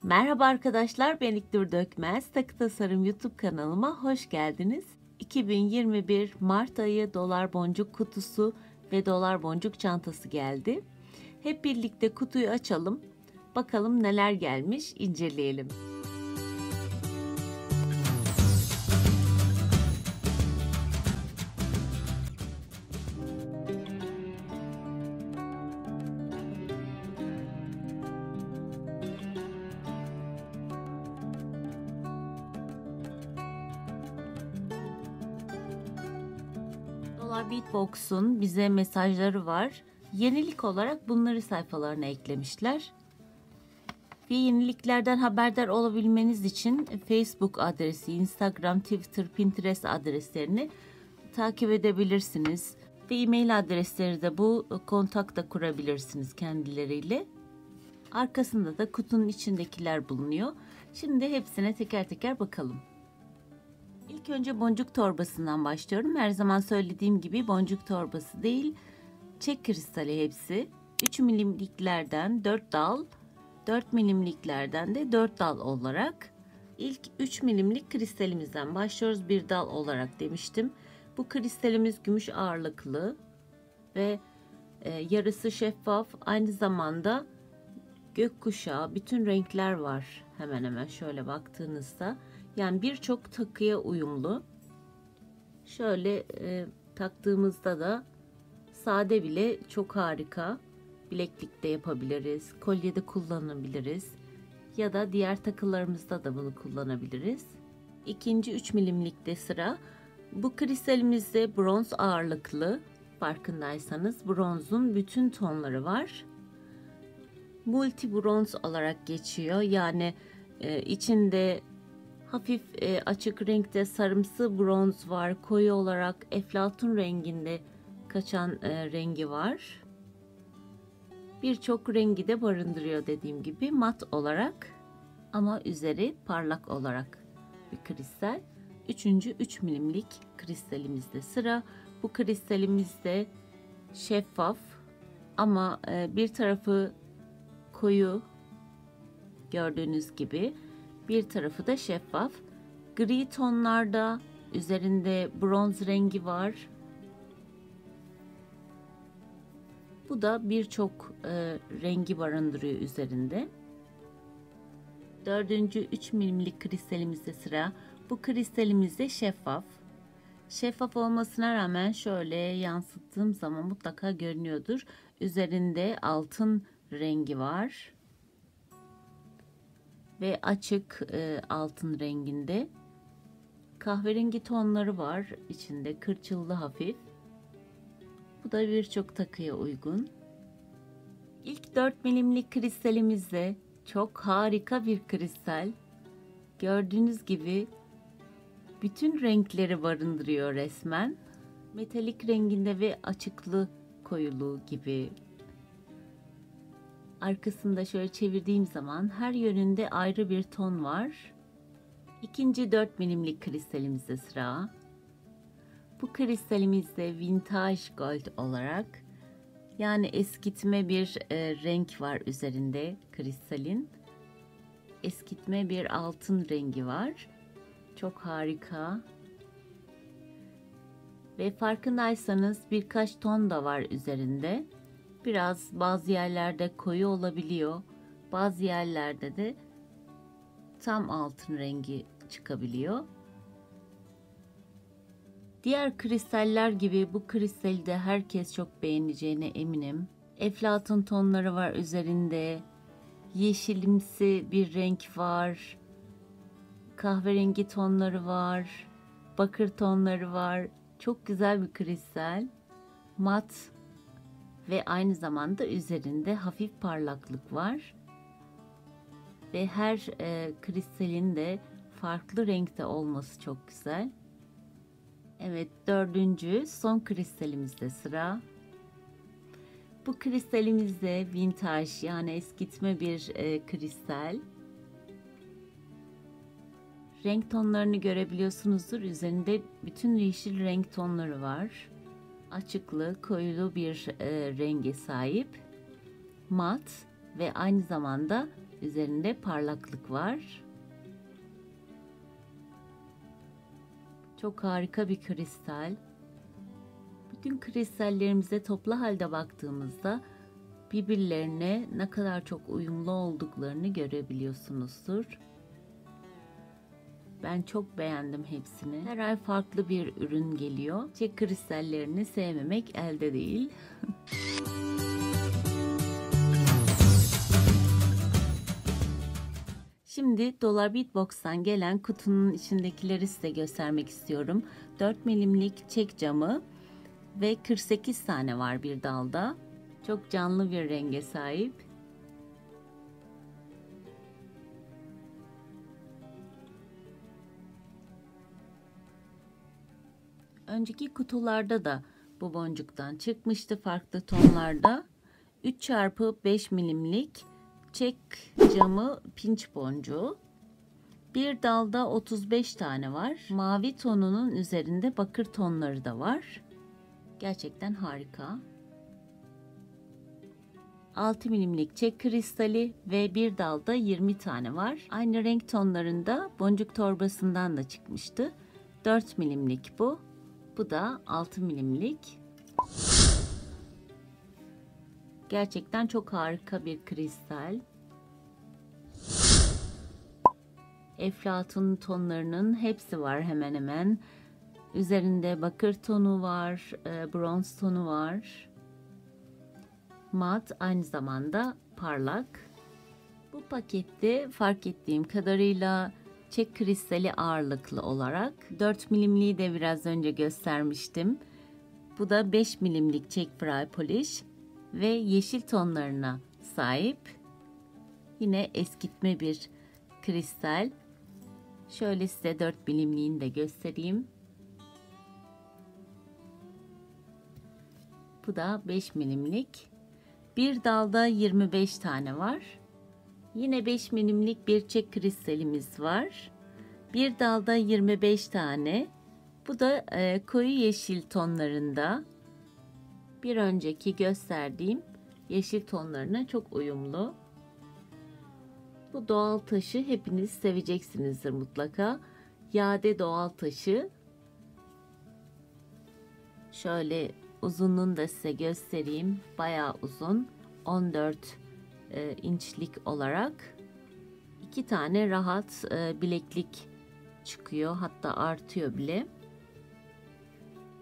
Merhaba arkadaşlar, ben İknur Dökmez. Takı Tasarım YouTube kanalıma hoş geldiniz. 2021 Mart ayı dolar boncuk kutusu ve dolar boncuk çantası geldi. Hep birlikte kutuyu açalım. Bakalım neler gelmiş, inceleyelim. Dolar Beatbox'un bize mesajları var. Yenilik olarak bunları sayfalarına eklemişler. Ve yeniliklerden haberdar olabilmeniz için Facebook adresi, Instagram, Twitter, Pinterest adreslerini takip edebilirsiniz. Ve e-mail adresleri de bu, kontak da kurabilirsiniz kendileriyle. Arkasında da kutunun içindekiler bulunuyor. Şimdi hepsine teker teker bakalım. İlk önce boncuk torbasından başlıyorum. Her zaman söylediğim gibi boncuk torbası değil, çek kristali hepsi. 3 milimliklerden 4 dal, 4 milimliklerden de 4 dal olarak. İlk 3 milimlik kristalimizden başlıyoruz. Bir dal olarak demiştim. Bu kristalimiz gümüş ağırlıklı ve yarısı şeffaf. Aynı zamanda gökkuşağı, bütün renkler var hemen hemen şöyle baktığınızda. Yani birçok takıya uyumlu. Şöyle taktığımızda da sade bile çok harika. Bileklikte yapabiliriz, kolyede kullanabiliriz ya da diğer takılarımızda da bunu kullanabiliriz. İkinci 3 milimlikte sıra. Bu kristalimizde bronz ağırlıklı. Farkındaysanız bronzun bütün tonları var. Multi bronz olarak geçiyor. Yani içinde hafif açık renkte sarımsı bronz var. Koyu olarak eflatun renginde kaçan rengi var. Birçok rengi de barındırıyor dediğim gibi, mat olarak ama üzeri parlak olarak bir kristal. Üçüncü 3 milimlik kristalimizde sıra. Bu kristalimiz de şeffaf ama bir tarafı koyu gördüğünüz gibi, bir tarafı da şeffaf. Gri tonlarda, üzerinde bronz rengi var. Bu da birçok rengi barındırıyor üzerinde. Dördüncü 3 milimlik kristalimizde sıra. Bu kristalimiz de şeffaf. Şeffaf olmasına rağmen şöyle yansıttığım zaman mutlaka görünüyordur. Üzerinde altın rengi var. Ve açık altın renginde. Kahverengi tonları var içinde, kırçıllı hafif. Bu da birçok takıya uygun. İlk 4 milimlik kristalimizde çok harika bir kristal. Gördüğünüz gibi bütün renkleri barındırıyor resmen. Metalik renginde ve açıklı koyuluğu gibi. Arkasında şöyle çevirdiğim zaman her yönünde ayrı bir ton var. İkinci 4 milimlik kristalimizde sıra. Bu kristalimizde vintage gold olarak, yani eskitme bir renk var üzerinde kristalin. Eskitme bir altın rengi var. Çok harika. Ve farkındaysanız birkaç ton da var üzerinde. Biraz bazı yerlerde koyu olabiliyor. Bazı yerlerde de tam altın rengi çıkabiliyor. Diğer kristaller gibi bu kristali de herkes çok beğeneceğine eminim. Eflatun tonları var üzerinde. Yeşilimsi bir renk var. Kahverengi tonları var. Bakır tonları var. Çok güzel bir kristal. Mat ve aynı zamanda üzerinde hafif parlaklık var. Ve her kristalin de farklı renkte olması çok güzel. Evet, dördüncü son kristalimizde sıra. Bu kristalimiz de vintage, yani eskitme bir kristal. Renk tonlarını görebiliyorsunuzdur. Üzerinde bütün yeşil renk tonları var. Açıklı, koyulu bir renge sahip. Mat ve aynı zamanda Üzerinde parlaklık var. Çok harika bir kristal. Bütün kristallerimize toplu halde baktığımızda birbirlerine ne kadar çok uyumlu olduklarını görebiliyorsunuzdur. Ben çok beğendim hepsini. Her ay farklı bir ürün geliyor. Çek kristallerini sevmemek elde değil. Şimdi Dolar Beatbox'tan gelen kutunun içindekileri size göstermek istiyorum. 4 milimlik çek camı ve 48 tane var bir dalda. Çok canlı bir renge sahip. Önceki kutularda da bu boncuktan çıkmıştı farklı tonlarda. 3x5 milimlik çek camı pinç boncuğu. Bir dalda 35 tane var. Mavi tonunun üzerinde bakır tonları da var. Gerçekten harika. 6 milimlik çek kristali ve bir dalda 20 tane var. Aynı renk tonlarında boncuk torbasından da çıkmıştı. 4 milimlik bu. Bu da 6 milimlik. Gerçekten çok harika bir kristal. Eflatun tonlarının hepsi var hemen hemen. Üzerinde bakır tonu var, bronz tonu var. Mat, aynı zamanda parlak. Bu pakette fark ettiğim kadarıyla çek kristali ağırlıklı olarak 4 milimliği de biraz önce göstermiştim. Bu da 5 milimlik çek fry polish ve yeşil tonlarına sahip. Yine eskitme bir kristal. Şöyle size 4 milimliğini de göstereyim. Bu da 5 milimlik. Bir dalda 25 tane var. Yine 5 milimlik bir çek kristalimiz var. Bir dalda 25 tane. Bu da koyu yeşil tonlarında. Bir önceki gösterdiğim yeşil tonlarına çok uyumlu. Bu doğal taşı hepiniz seveceksinizdir mutlaka. Yade doğal taşı. Şöyle uzunluğunu da size göstereyim. Bayağı uzun. 14 inçlik olarak. 2 tane rahat bileklik çıkıyor. Hatta artıyor bile.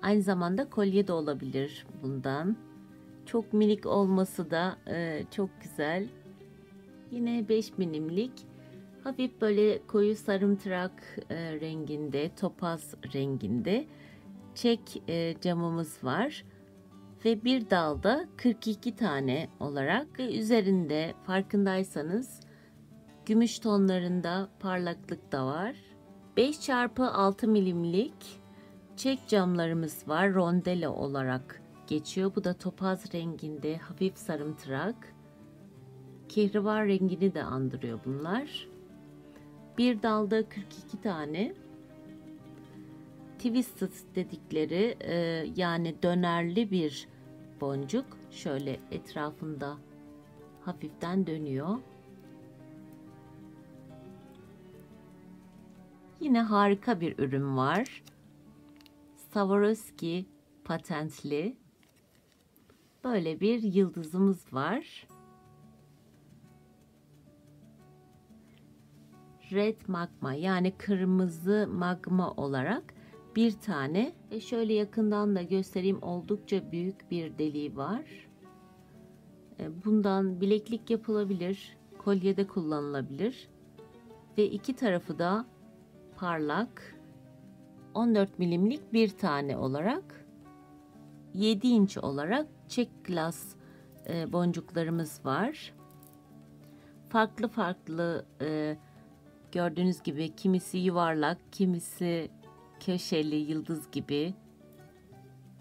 Aynı zamanda kolye de olabilir bundan. Çok minik olması da çok güzel. Yine 5 milimlik. Hafif böyle koyu sarımtırak renginde, topaz renginde çek camımız var. Ve bir dalda 42 tane olarak ve üzerinde farkındaysanız gümüş tonlarında parlaklık da var. 5x6 milimlik çek camlarımız var. Rondele olarak geçiyor. Bu da topaz renginde hafif sarımtırak. Kehribar rengini de andırıyor bunlar. Bir dalda 42 tane. Twisted dedikleri yani dönerli bir boncuk. Şöyle etrafında hafiften dönüyor. Yine harika bir ürün var. Swarovski patentli. Böyle bir yıldızımız var. Red magma yani kırmızı magma olarak bir tane ve şöyle yakından da göstereyim, oldukça büyük bir deliği var. Bundan bileklik yapılabilir, kolyede kullanılabilir ve iki tarafı da parlak. 14 milimlik bir tane olarak 7 inç olarak çek glass boncuklarımız var. Farklı farklı gördüğünüz gibi kimisi yuvarlak, kimisi köşeli yıldız gibi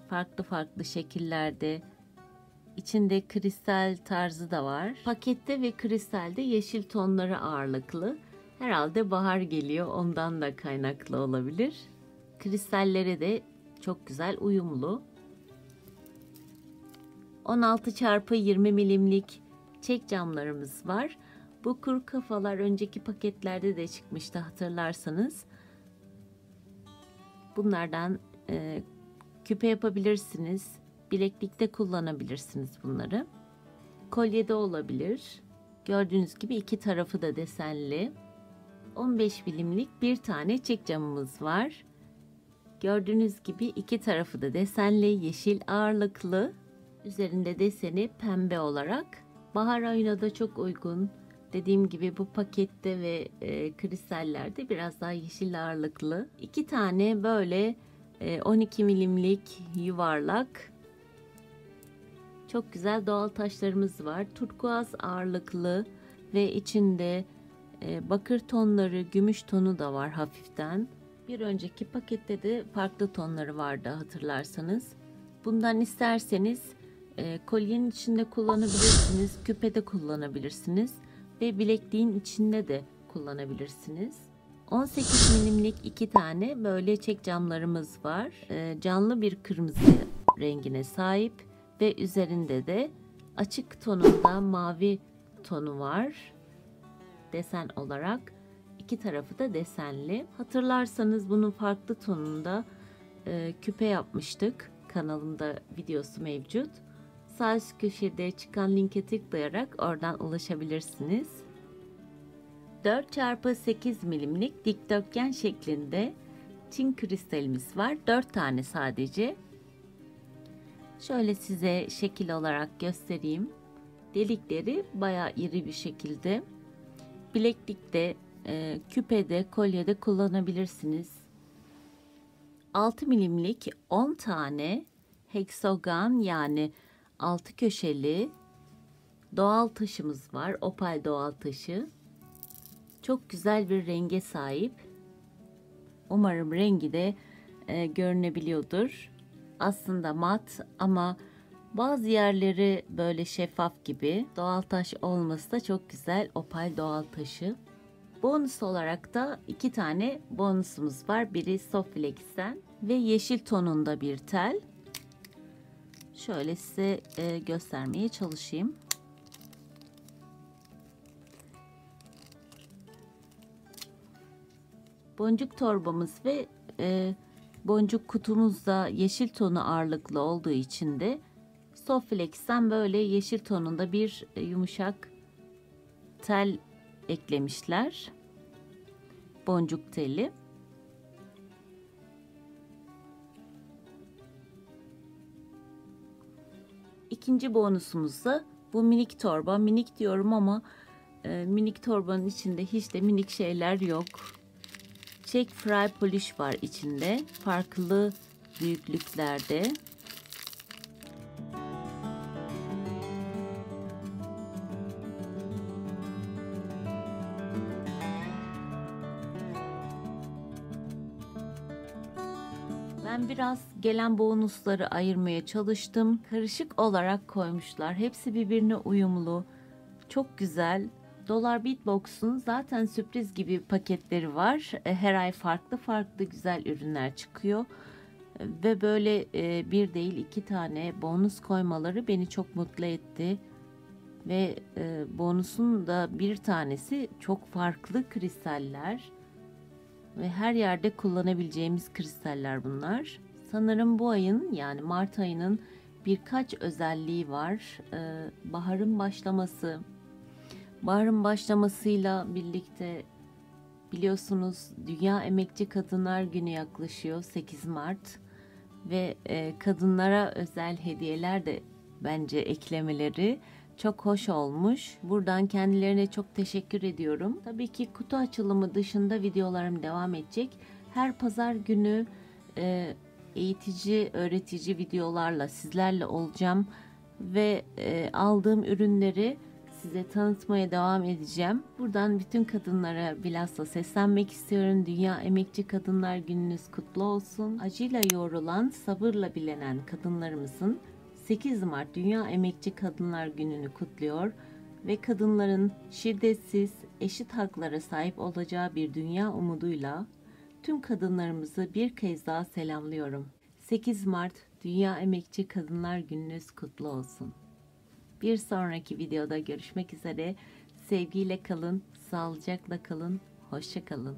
farklı farklı şekillerde, içinde kristal tarzı da var. Pakette ve kristalde yeşil tonları ağırlıklı. Herhalde bahar geliyor, ondan da kaynaklı olabilir. Kristallere de çok güzel uyumlu. 16x20 milimlik çek camlarımız var. Bu kuru kafalar önceki paketlerde de çıkmıştı hatırlarsanız. Bunlardan küpe yapabilirsiniz. Bileklikte kullanabilirsiniz bunları. Kolyede olabilir. Gördüğünüz gibi iki tarafı da desenli. 15 milimlik bir tane çek camımız var. Gördüğünüz gibi iki tarafı da desenli, yeşil ağırlıklı. Üzerinde deseni pembe olarak. Bahar ayına da çok uygun. Dediğim gibi bu pakette ve kristallerde biraz daha yeşil ağırlıklı. İki tane böyle 12 milimlik yuvarlak. Çok güzel doğal taşlarımız var. Turkuaz ağırlıklı ve içinde bakır tonları, gümüş tonu da var hafiften. Bir önceki pakette de farklı tonları vardı hatırlarsanız. Bundan isterseniz kolyenin içinde kullanabilirsiniz, küpede kullanabilirsiniz ve bilekliğin içinde de kullanabilirsiniz. 18 milimlik iki tane böyle çek camlarımız var. Canlı bir kırmızı rengine sahip ve üzerinde de açık tonunda mavi tonu var. Desen olarak iki tarafı da desenli. Hatırlarsanız bunun farklı tonunda küpe yapmıştık. Kanalımda videosu mevcut. Sağ üst köşede çıkan linke tıklayarak oradan ulaşabilirsiniz. 4x8 milimlik dikdörtgen şeklinde Çin kristalimiz var. 4 tane sadece. Şöyle size şekil olarak göstereyim. Delikleri bayağı iri bir şekilde. Bileklikte, küpede, kolyede kullanabilirsiniz. 6 milimlik 10 tane heksagon yani 6 köşeli doğal taşımız var. Opal doğal taşı. Çok güzel bir renge sahip. Umarım rengi de görünebiliyordur. Aslında mat ama bazı yerleri böyle şeffaf gibi. Doğal taş olması da çok güzel. Opal doğal taşı. Bonus olarak da iki tane bonusumuz var. Biri Soflex'ten ve yeşil tonunda bir tel. Şöyle size göstermeye çalışayım. Boncuk torbamız ve boncuk kutumuz da yeşil tonu ağırlıklı olduğu için de Soflex'ten böyle yeşil tonunda bir yumuşak tel eklemişler. Boncuk teli. İkinci bonusumuz da bu minik torba. Minik diyorum ama minik torbanın içinde hiç de minik şeyler yok. Çek fry polish var içinde. Farklı büyüklüklerde. Ben biraz gelen bonusları ayırmaya çalıştım. Karışık olarak koymuşlar. Hepsi birbirine uyumlu. Çok güzel. Dolar Beatbox'un zaten sürpriz gibi paketleri var. Her ay farklı farklı güzel ürünler çıkıyor. Ve böyle bir değil iki tane bonus koymaları beni çok mutlu etti. Ve bonusun da bir tanesi çok farklı kristaller. Ve her yerde kullanabileceğimiz kristaller bunlar. Sanırım bu ayın yani Mart ayının birkaç özelliği var. Baharın başlaması. Baharın başlamasıyla birlikte biliyorsunuz Dünya Emekçi Kadınlar Günü yaklaşıyor 8 Mart. Ve kadınlara özel hediyeler de bence eklemeleri çok hoş olmuş. Buradan kendilerine çok teşekkür ediyorum. Tabii ki kutu açılımı dışında videolarım devam edecek. Her pazar günü eğitici, öğretici videolarla sizlerle olacağım. Ve aldığım ürünleri size tanıtmaya devam edeceğim. Buradan bütün kadınlara bilhassa seslenmek istiyorum. Dünya Emekçi Kadınlar Gününüz kutlu olsun. Acıyla yoğrulan, sabırla bilenen kadınlarımızın 8 Mart Dünya Emekçi Kadınlar Günü'nü kutluyor ve kadınların şiddetsiz, eşit haklara sahip olacağı bir dünya umuduyla tüm kadınlarımızı bir kez daha selamlıyorum. 8 Mart Dünya Emekçi Kadınlar Gününüz kutlu olsun. Bir sonraki videoda görüşmek üzere. Sevgiyle kalın, sağlıcakla kalın, hoşça kalın.